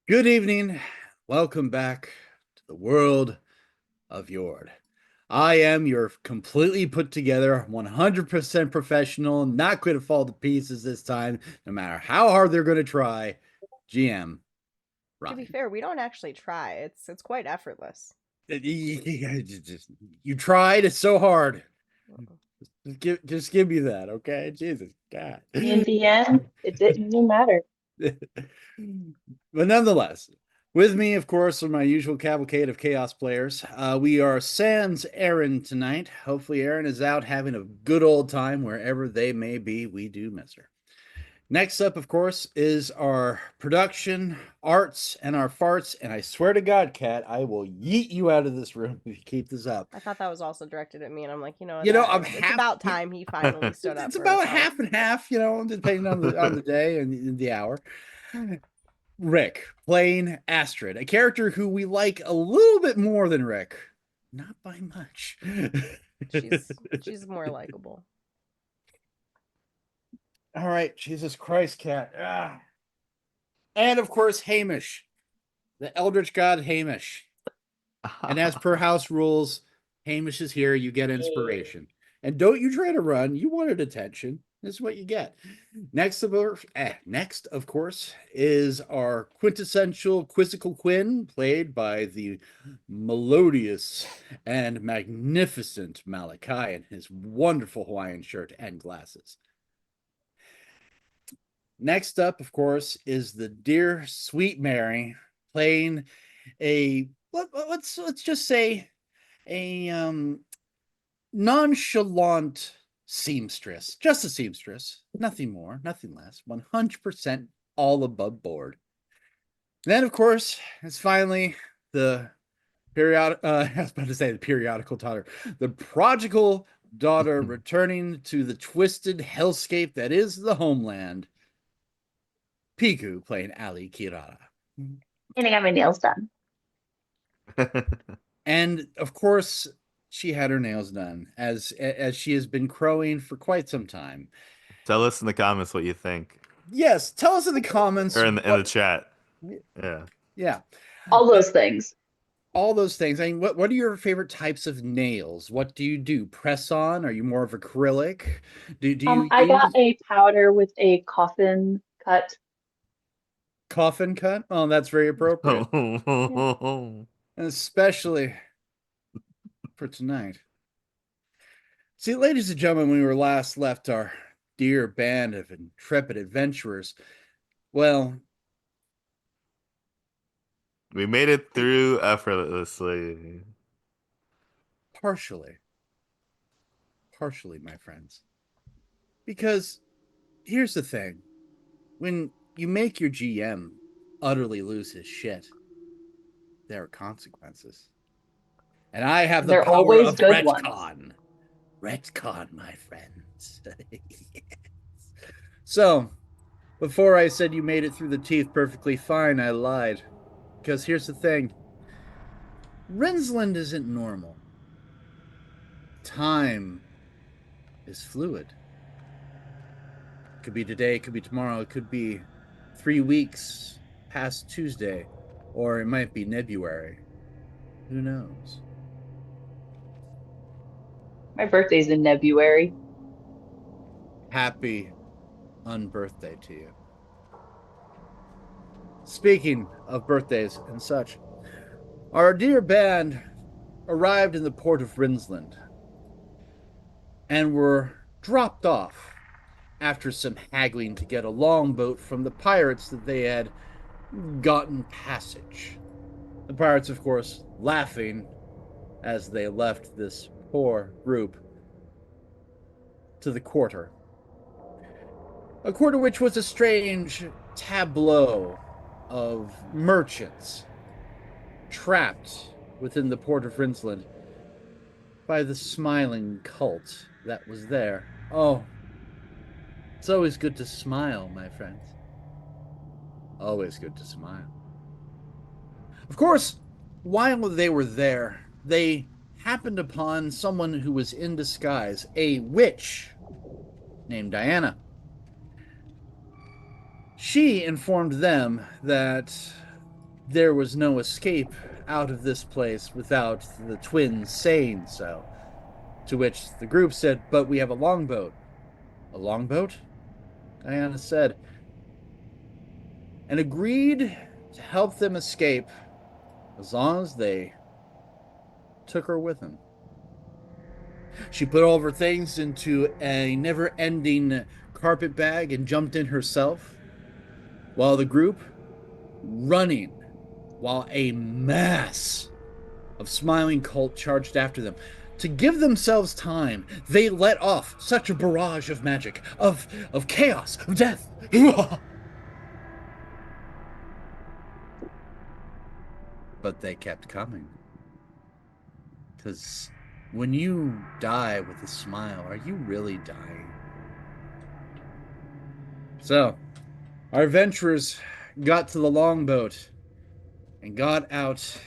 Good evening. Welcome back to the world of Jord. I am your completely put together, 100% professional, not going to fall to pieces this time, no matter how hard they're going to try. GM To be Ryan. fair, we don't actually try. It's quite effortless. You tried. It's so hard. Just give me that, okay? Jesus God. In the end, it didn't even matter. But nonetheless, with me, of course, are my usual cavalcade of chaos players. We are sans Aaron tonight. Hopefully, Aaron is out having a good old time wherever they may be. We do miss her. Next up, of course, is our production, arts, and our farts. And I swear to God, Kat, I will yeet you out of this room if you keep this up. I thought that was also directed at me, and I'm like, I'm it's half. about time he finally stood up It's for about himself. half and half, depending on the day and the hour. Rick playing Astrid, a character who we like a little bit more than Rick, not by much. She's more likable. All right, Jesus Christ, Cat. And of course, Hamish, the Eldritch God Hamish. And as per house rules, Hamish is here. You get inspiration. And don't you try to run. You wanted attention. This is what you get. Next, of course, is our quintessential Quizzical Quinn, played by the melodious and magnificent Malachi in his wonderful Hawaiian shirt and glasses. Next up, of course, is the dear sweet Mary, playing let's just say a nonchalant seamstress, just a seamstress, nothing more, nothing less, 100% all above board. Then, of course, it's finally the I was about to say the periodical daughter, the prodigal daughter returning to the twisted hellscape that is the homeland. Piku playing Ali Kirara. And I got my nails done. And of course, she had her nails done as she has been crowing for quite some time. Tell us in the comments what you think, Yes, tell us in the comments or in the chat. Yeah. yeah, All those things. all those things. I mean, what are your favorite types of nails? What do you do? Press on? Are you more of acrylic? Do you I got use a powder with a coffin cut. coffin cut? Oh, that's very appropriate, Yeah. especially for tonight. See, ladies and gentlemen, when we were last left our dear band of intrepid adventurers, well, We made it through effortlessly. partially, partially, my friends. Because here's the thing, when you make your GM utterly lose his shit, there are consequences. And I have the They're power always of good ones. retcon. Retcon, my friends. Yes. So, before I said you made it through the teeth perfectly fine, I lied. Because here's the thing, Rinsland isn't normal. Time is fluid. It could be today, it could be tomorrow, it could be 3 weeks past Tuesday, or it might be Nebuary. Who knows? My birthday's in February. Happy unbirthday to you. Speaking of birthdays and such, our dear band arrived in the port of Rinsland and were dropped off after some haggling to get a longboat from the pirates that they had gotten passage. The pirates, of course, laughing as they left this poor group to the quarter. A quarter which was a strange tableau of merchants trapped within the port of Rinsland by the smiling cult that was there. Oh, it's always good to smile, my friends. Always good to smile. Of course, while they were there, they happened upon someone who was in disguise, a witch named Diana. She informed them that there was no escape out of this place without the twins saying so. To which the group said, "But we have a longboat." "A longboat?" Diana said, and agreed to help them escape as long as they took her with them. She put all of her things into a never ending carpet bag and jumped in herself, while the group running, while a mass of smiling cult charged after them. To give themselves time, they let off such a barrage of magic, of chaos, of death. But they kept coming. Because when you die with a smile, are you really dying? So, our adventurers got to the longboat and got out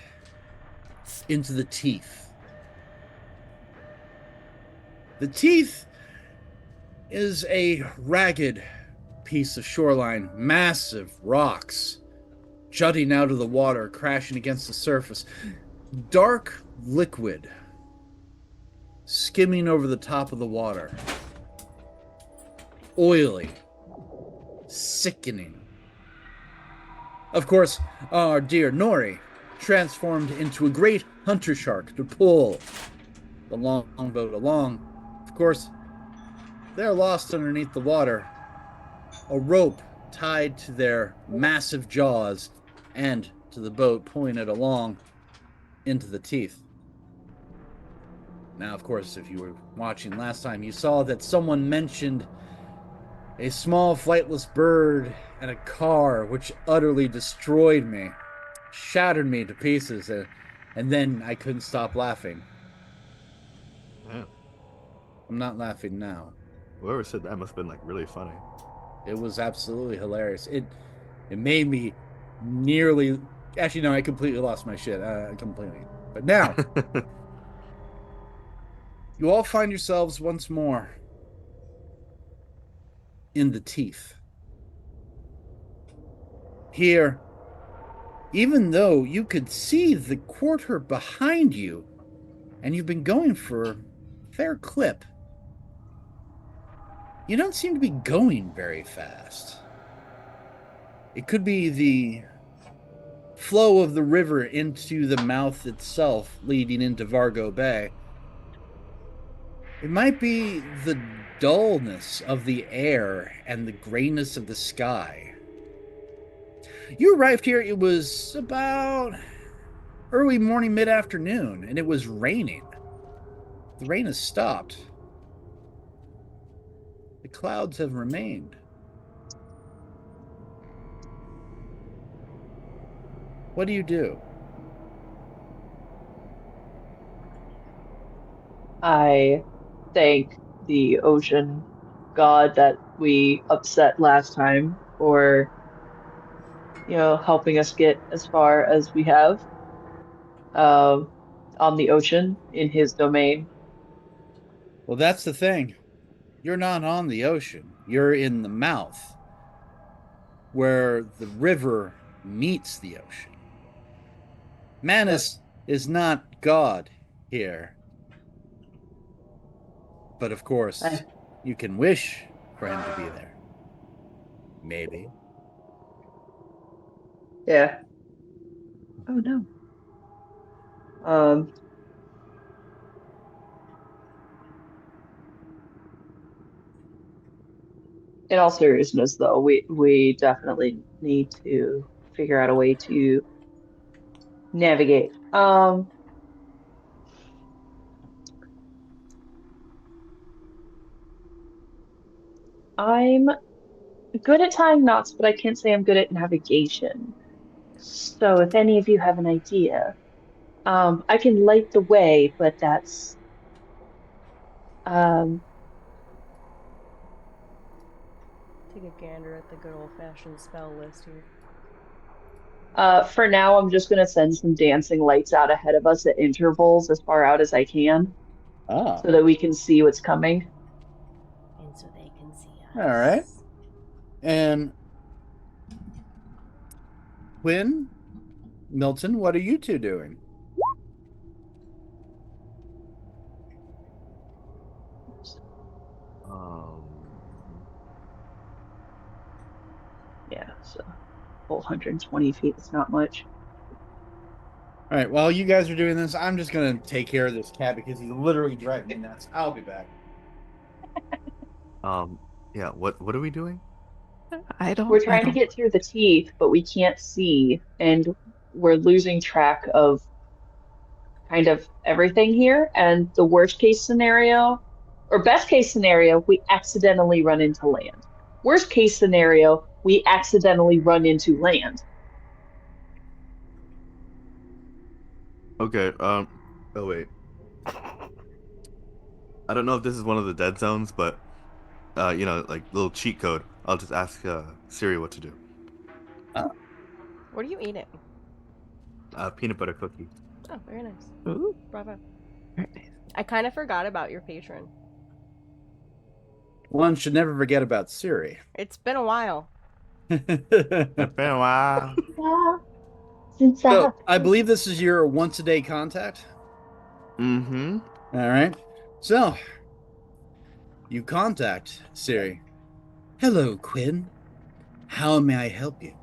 into the teeth. The teeth is a ragged piece of shoreline, massive rocks jutting out of the water, crashing against the surface, dark liquid skimming over the top of the water, oily, sickening. Of course, our dear Nori transformed into a great hunter shark to pull the longboat along. Of course, they're lost underneath the water, a rope tied to their massive jaws and to the boat, pulling it along into the teeth. Now, of course, if you were watching last time, you saw that someone mentioned a small flightless bird and a car, which utterly destroyed me, shattered me to pieces, and then I couldn't stop laughing. Yeah. I'm not laughing now. Whoever said that must have been like really funny. It was absolutely hilarious. It made me nearly. Actually, no, I completely lost my shit. Completely. But now, you all find yourselves once more in the teeth. Here, even though you could see the quarter behind you, and you've been going for a fair clip, you don't seem to be going very fast. It could be the flow of the river into the mouth itself leading into Vargo Bay. It might be the dullness of the air and the grayness of the sky. You arrived here, it was about early morning, mid-afternoon, and it was raining. The rain has stopped. The clouds have remained. What do you do? I thank the ocean god that we upset last time for, helping us get as far as we have, um, on the ocean in his domain. Well, that's the thing. You're not on the ocean. You're in the mouth, where the river meets the ocean. Uh, Manus is not God here. But of course, I, you can wish for him to be there. Maybe. yeah. Oh no. Um, in all seriousness, though, we definitely need to figure out a way to navigate. I'm good at tying knots, but I can't say I'm good at navigation. So if any of you have an idea, I can light the way, but that's um, Take a gander at the good old fashioned spell list here. for now, I'm just gonna send some dancing lights out ahead of us at intervals as far out as I can, Ah, so that we can see what's coming. And so they can see all right. us. And Quinn, Milton, what are you two doing? Um, Yeah, so full 120 feet is not much. All right, while you guys are doing this, I'm just gonna take care of this cat because he's literally driving me nuts. I'll be back. um, yeah. What are we doing? We're I trying to don't. get through the teeth, but we can't see, and we're losing track of kind of everything here. And the worst case scenario, or best case scenario, we accidentally run into land. Worst case scenario, we accidentally run into land. Okay. Oh wait. I don't know if this is one of the dead zones, but like little cheat code. I'll just ask Siri what to do. What are you eating? Peanut butter cookie. Oh, very nice. Ooh, Bravo. very nice. I kind of forgot about your patron. One should never forget about Siri. It's been a while. It's been a while. Since I So I believe this is your once a day contact. Mm-hmm. All right. So you contact Siri. Hello, Quinn. How may I help you?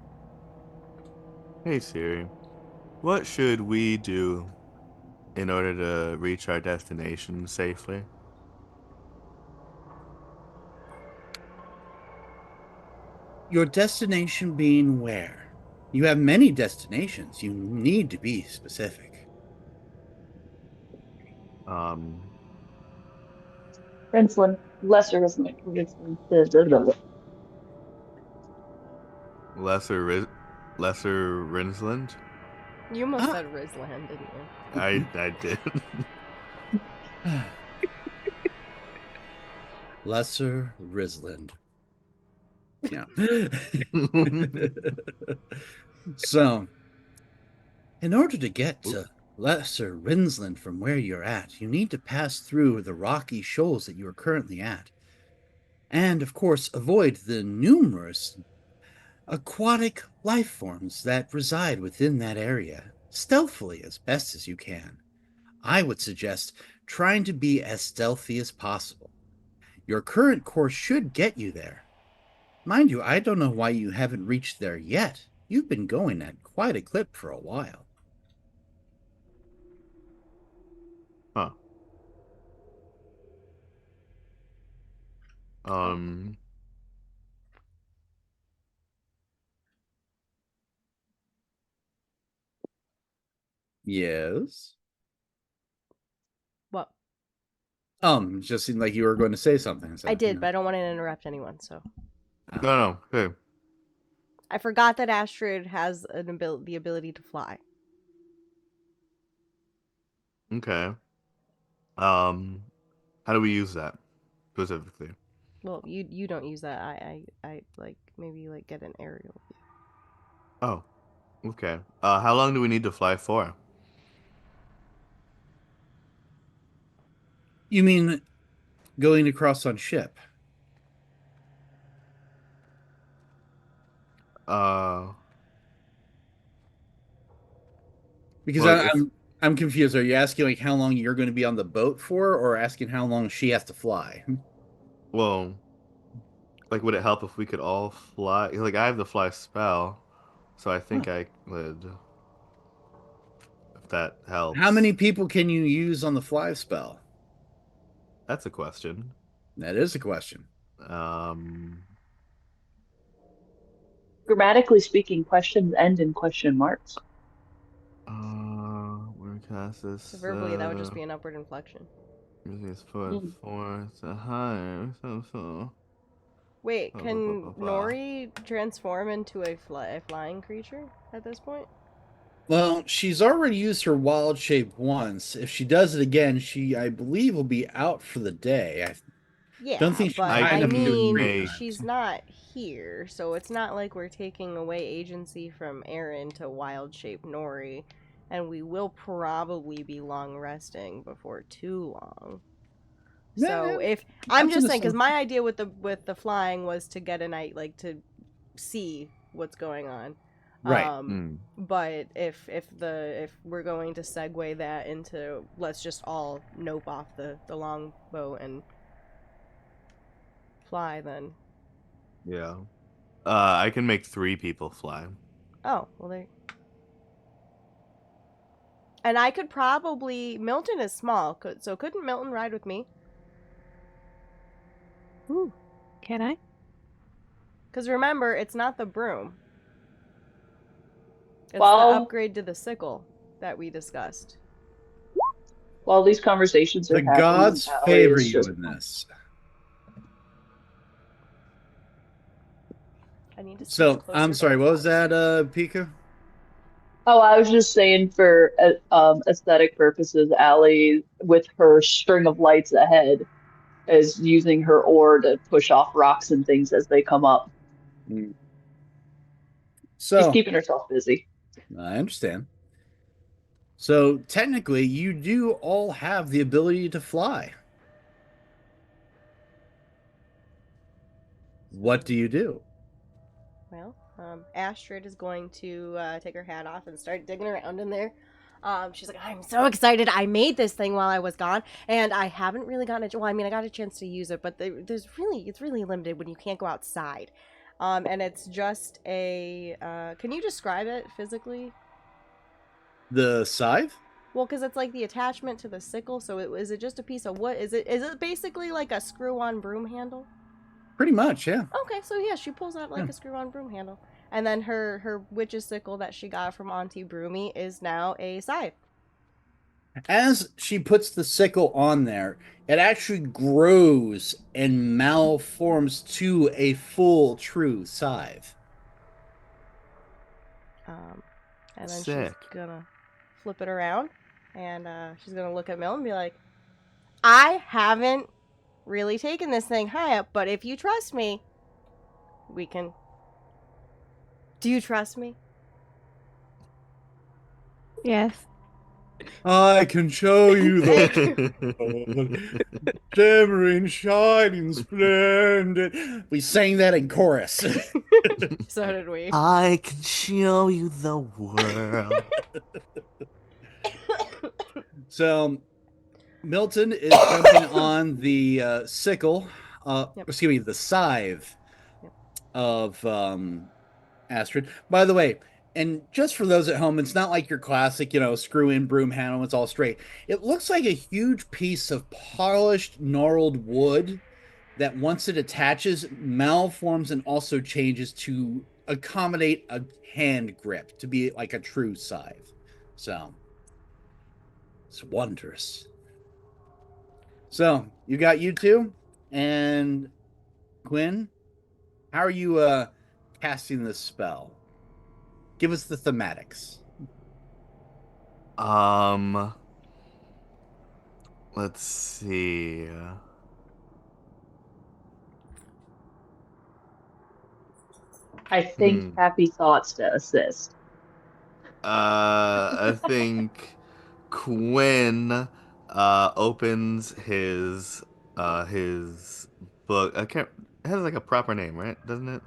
Hey Siri, what should we do in order to reach our destination safely? Your destination being where? You have many destinations. You need to be specific. Um, Rinsland, lesser is my Rinsland. lesser Ris- lesser Rinsland. You almost Ah. said Rizland, didn't you? I did. Lesser Risland. Yeah. So, in order to get Oop. to Lesser Rinsland from where you're at, you need to pass through the rocky shoals that you are currently at. And, of course, avoid the numerous aquatic life forms that reside within that area, stealthily as best as you can. I would suggest trying to be as stealthy as possible. Your current course should get you there. Mind you, I don't know why you haven't reached there yet. You've been going at quite a clip for a while. Huh. Um. Yes. What? It just seemed like you were going to say something. So, I did, but I don't want to interrupt anyone, so. No. Hey. I forgot that Astrid has the ability to fly. Okay. Um. How do we use that specifically? Well, you don't use that. I like maybe like get an aerial view. Oh. Okay. How long do we need to fly for? you mean going across on ship? Uh. Because Well, if I'm confused. Are you asking like how long you're going to be on the boat for, or asking how long she has to fly? well, like, would it help if we could all fly? Like, I have the fly spell, so I Huh. think I would. If that How many helps. people can you use on the fly spell? That's a question. That is a question. Um. Grammatically speaking, questions end in question marks. Where cast So this? verbally, that would just be an upward inflection. This for Mm. four to higher. So. Wait, Blah, blah, blah, can blah, blah. Nori transform into a flying creature at this point? Well, she's already used her wild shape once. If she does it again, she, I believe, will be out for the day. I don't Yeah, think she's but I high I enough to do it mean, 3 times. she's not here, so it's not like we're taking away agency from Aaron to wild shape Nori, and we will probably be long resting before too long. Yeah, So if I'm that's an just saying, because assumption. my idea with the flying was to get a night, like to see what's going on. Right. But if we're going to segue that into let's just all nope off the longbow and fly, then Yeah. I can make 3 people fly. oh well they. And I could probably Milton is small, so couldn't Milton ride with me? Ooh, can I? Because remember, it's not the broom. It's the While upgrade to the sickle that we discussed. while these conversations are The happening, gods Allie favor is you just in this. I need to switch So closer I'm to the sorry, what was house. that, Pika? Oh, I was just saying for aesthetic purposes, Allie, with her string of lights ahead, is using her oar to push off rocks and things as they come up. Mm. She's So keeping herself busy. I understand. So technically, you do all have the ability to fly. What do So, you do? well, Astrid is going to take her hat off and start digging around in there. She's like, I'm so excited. I made this thing while I was gone, and I haven't really gotten a. Well, I mean, I got a chance to use it, but it's really limited when you can't go outside. And it's just a. Can you describe it physically? The scythe? Well, because it's like the attachment to the sickle. So is it just a piece of wood? Is it basically like a screw-on broom handle? Pretty much, yeah. Okay, so yeah, she pulls out like Yeah. a screw-on broom handle, and then her witch's sickle that she got from Auntie Broomy is now a scythe. As she puts the sickle on there, it actually grows and malforms to a full, true scythe. Um, and then she's Sick. gonna flip it around, and she's gonna look at Mill and be like, "I haven't really taken this thing high up, but if you trust me, we can." Do you trust me? Yes. I can show you Thank you. the shimmering, shining, splendid. We sang that in chorus. So did we. I can show you the world. So Milton is jumping on the sickle, Yep. excuse me, the scythe Yep. of Astrid. By the way, and just for those at home, it's not like your classic, screw in broom handle, it's all straight. It looks like a huge piece of polished, gnarled wood that once it attaches, malforms and also changes to accommodate a hand grip to be like a true scythe. So it's wondrous. So you got you two and Quinn. How are you casting this spell? Give us the thematics. um, let's see. I think Happy Thoughts to assist. I think Quinn opens his book. I can't. It has like a proper name, right? Doesn't it?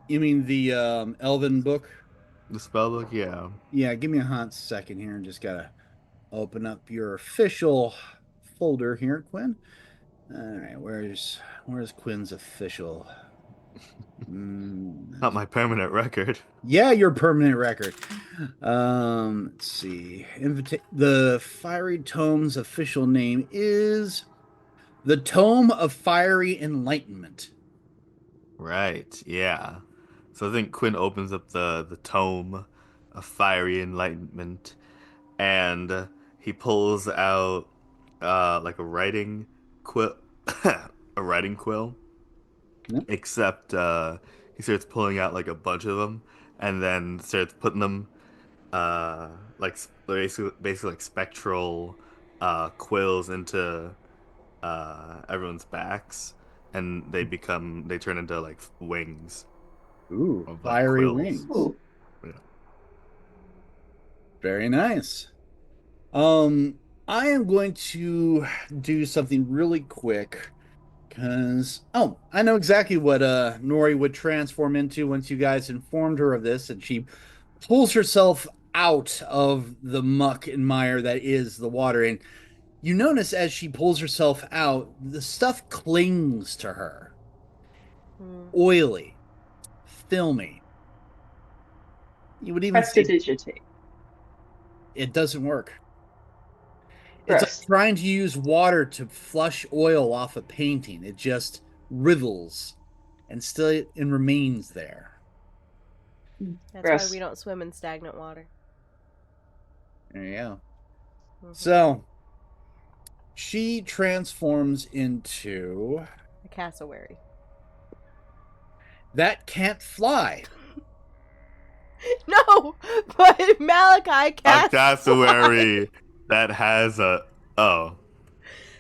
You mean the Elven book? The spell book, yeah. Yeah, give me a hot second here and just gotta open up your official folder here, Quinn. All right, where's Quinn's official? Not my permanent record. Yeah, your permanent record. Let's see. The Fiery Tome's official name is the Tome of Fiery Enlightenment. Right, yeah. So I think Quinn opens up the tome of fiery enlightenment, and he pulls out like a writing quill, a writing quill. Yep. Except he starts pulling out like a bunch of them, and then starts putting them like basically like spectral quills into everyone's backs, and they turn into like wings Ooh, of like fiery quills. wings. Ooh. Yeah. Very nice. I am going to do something really quick Because, oh, I know exactly what Nori would transform into once you guys informed her of this, and she pulls herself out of the muck and mire that is the water. And you notice as she pulls herself out, the stuff clings to her, Hmm. oily, filmy. You would even say Prestidigitate. it doesn't work. It's like Gross. trying to use water to flush oil off a painting. It just wriggles and still and remains there. That's why we Gross. don't swim in stagnant water. There you go. Hmm. So she transforms into A cassowary. that can't fly. No, but Malachi A cast fly. cassowary that has a. Oh,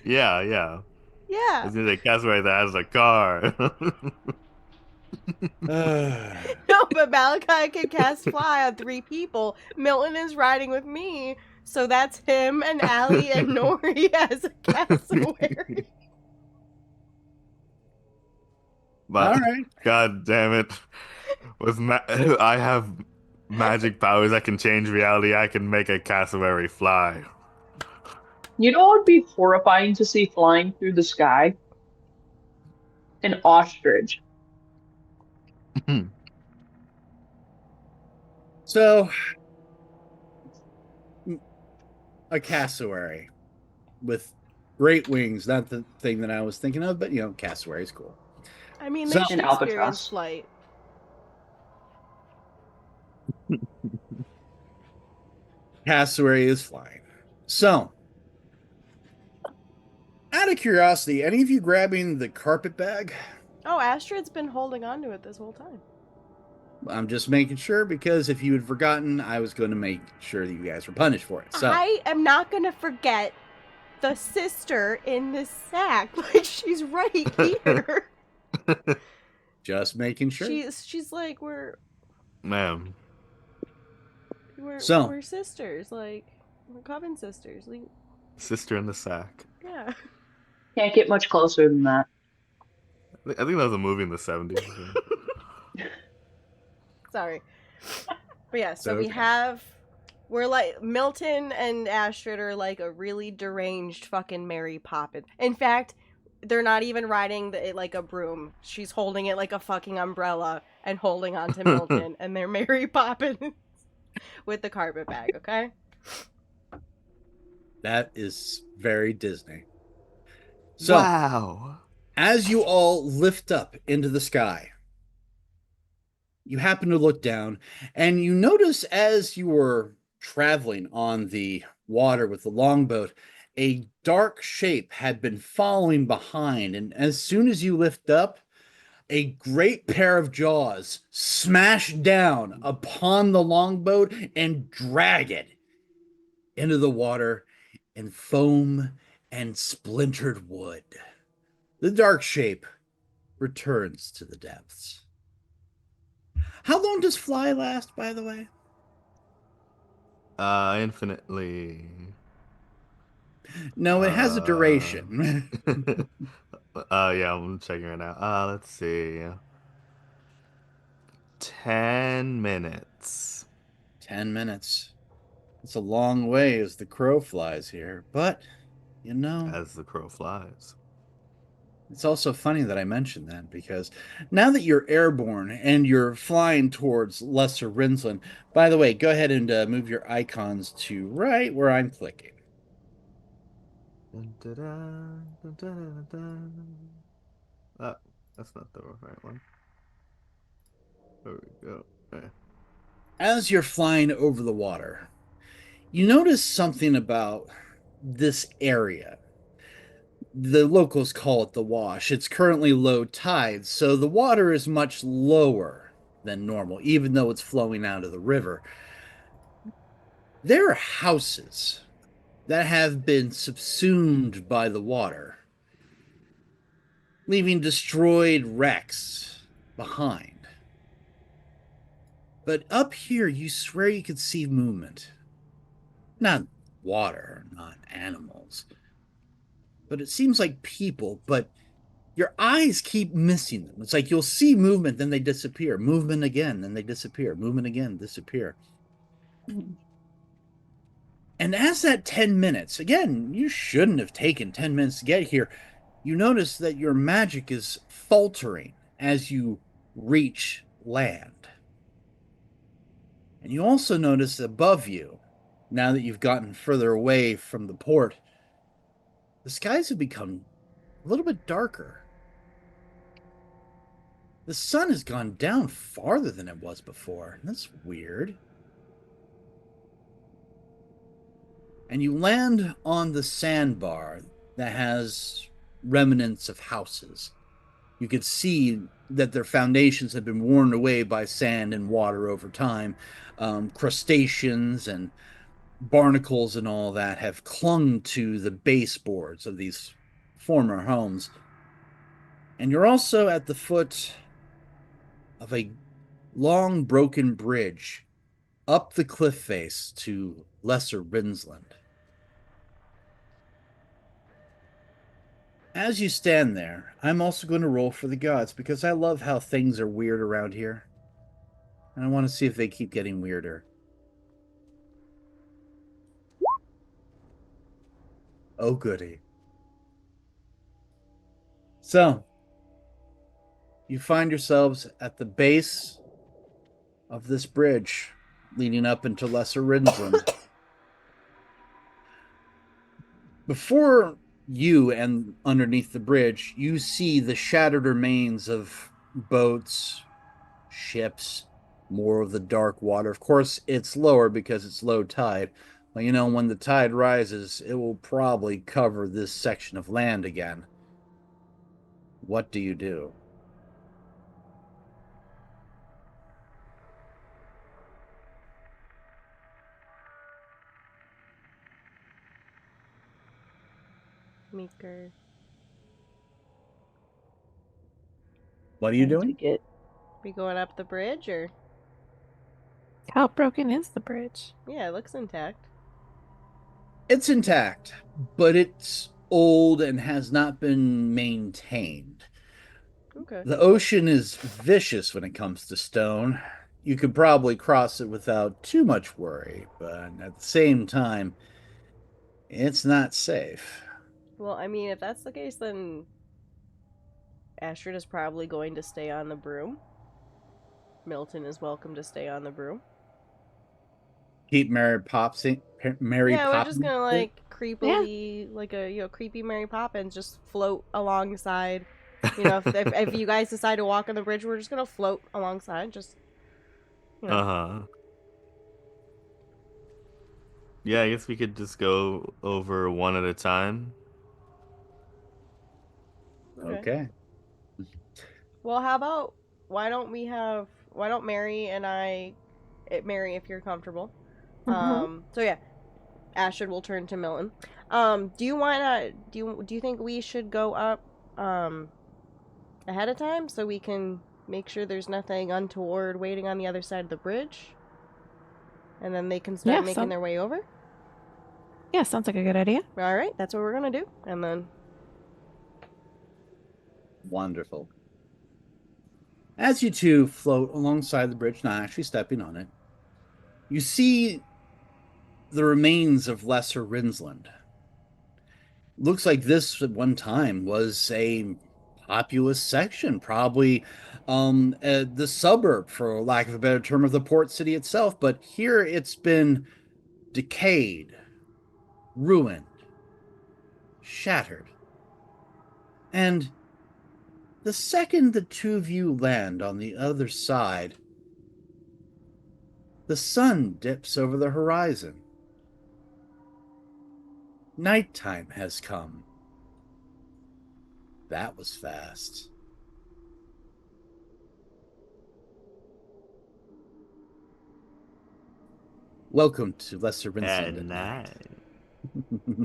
yeah, yeah. Yeah. It's a cassowary that has a car. No, but Malachi can cast fly on 3 people. Milton is riding with me, so that's him and Allie and Nori as a cassowary. All But right. god damn it, I have magic powers that can change reality. I can make a cassowary fly. You know what would be horrifying to see flying through the sky? An ostrich. So a cassowary with great wings, not the thing that I was thinking of, but cassowary is cool. I mean, So they should An experience albatross. flight. cassowary is flying. So out of curiosity, any of you grabbing the carpet bag? Oh, Astrid's been holding on to it this whole time. I'm just making sure because if you had forgotten, I was going to make sure that you guys were punished for it. So I am not going to forget the sister in this sack. Like, she's right here. just making sure. She's like, we're Man, So we're sisters. Like, we're coven sisters. Like, sister in the sack. yeah. Can't get much closer than that. I think that was a movie in the 70s. Sorry. But yeah, so we okay. have. We're like. Milton and Astrid are like a really deranged fucking Mary Poppins. In fact, they're not even riding it like a broom. She's holding it like a fucking umbrella and holding on to Milton. And they're Mary Poppins with the carpet bag, okay? That is very Disney. So Wow. as you all lift up into the sky, you happen to look down and you notice as you were traveling on the water with the longboat, a dark shape had been following behind. And as soon as you lift up, a great pair of jaws smash down upon the longboat and drag it into the water in foam and splintered wood. The dark shape returns to the depths. How long does fly last, by the way? Infinitely. No, it has a Uh, duration. yeah, I'm checking right now. Let's see. 10 minutes 10 minutes. It's a long way as the crow flies here, but you know, as the crow flies. it's also funny that I mentioned that because now that you're airborne and you're flying towards Lesser Rinslin, by the way, go ahead and move your icons to right where I'm clicking. Dun, dun, dun, dun, dun, dun. Ah, that's not the right one. There we go. Okay. As you're flying over the water, you notice something about this area. The locals call it the wash. It's currently low tide, so the water is much lower than normal, even though it's flowing out of the river. There are houses that have been subsumed by the water, leaving destroyed wrecks behind. But up here, you swear you could see movement. Not water, not animals. But it seems like people, but your eyes keep missing them. It's like you'll see movement, then they disappear. Movement again, then they disappear. Movement again, disappear. Mhm. And as that 10 minutes, again, you shouldn't have taken 10 minutes to get here. You notice that your magic is faltering as you reach land. And you also notice above you, now that you've gotten further away from the port, the skies have become a little bit darker. The sun has gone down farther than it was before. That's weird. And you land on the sandbar that has remnants of houses. You could see that their foundations have been worn away by sand and water over time. Crustaceans and barnacles and all that have clung to the baseboards of these former homes. And you're also at the foot of a long broken bridge up the cliff face to Lesser Rinsland. As you stand there, I'm also going to roll for the gods because I love how things are weird around here. And I want to see if they keep getting weirder. Oh, goody. So, you find yourselves at the base of this bridge leading up into Lesser Rinsland. Before you and underneath the bridge, you see the shattered remains of boats, ships, more of the dark water. Of course, it's lower because it's low tide. Well, when the tide rises, it will probably cover this section of land again. What do you do? Meeker. What are you Trying to doing? get. We going up the bridge or? How broken is the bridge? Yeah, it looks intact. It's intact, but it's old and has not been maintained. Okay. The ocean is vicious when it comes to stone. You could probably cross it without too much worry, but at the same time, it's not safe. Well, I mean, if that's the case, then Astrid is probably going to stay on the broom. Milton is welcome to stay on the broom. Keep Mary Yeah, we're just Poppins. gonna like Yeah. creepily, like a creepy Mary Poppins, just float alongside. If you guys decide to walk on the bridge, we're just gonna float alongside. Just you know. Uh-huh. Yeah, I guess we could just go over one at a time. Okay. Okay. Well, how about why don't Mary and I, Mary, if you're comfortable. Mm-hmm. So yeah, Astrid will turn to Milton. Do you wanna do you think we should go up um ahead of time so we can make sure there's nothing untoward waiting on the other side of the bridge, and then they can start Yeah. making their way over? Yeah. Sounds like a good idea. All right, that's what we're gonna do, and then Wonderful. As you two float alongside the bridge, not actually stepping on it, you see the remains of Lesser Rinsland. Looks like this at one time was a populous section, probably the suburb, for lack of a better term, of the port city itself. But here it's been decayed, ruined, shattered. And the second the two of you land on the other side, the sun dips over the horizon. Nighttime has come. That was fast. Welcome to Lesser At Rinsland at night. night.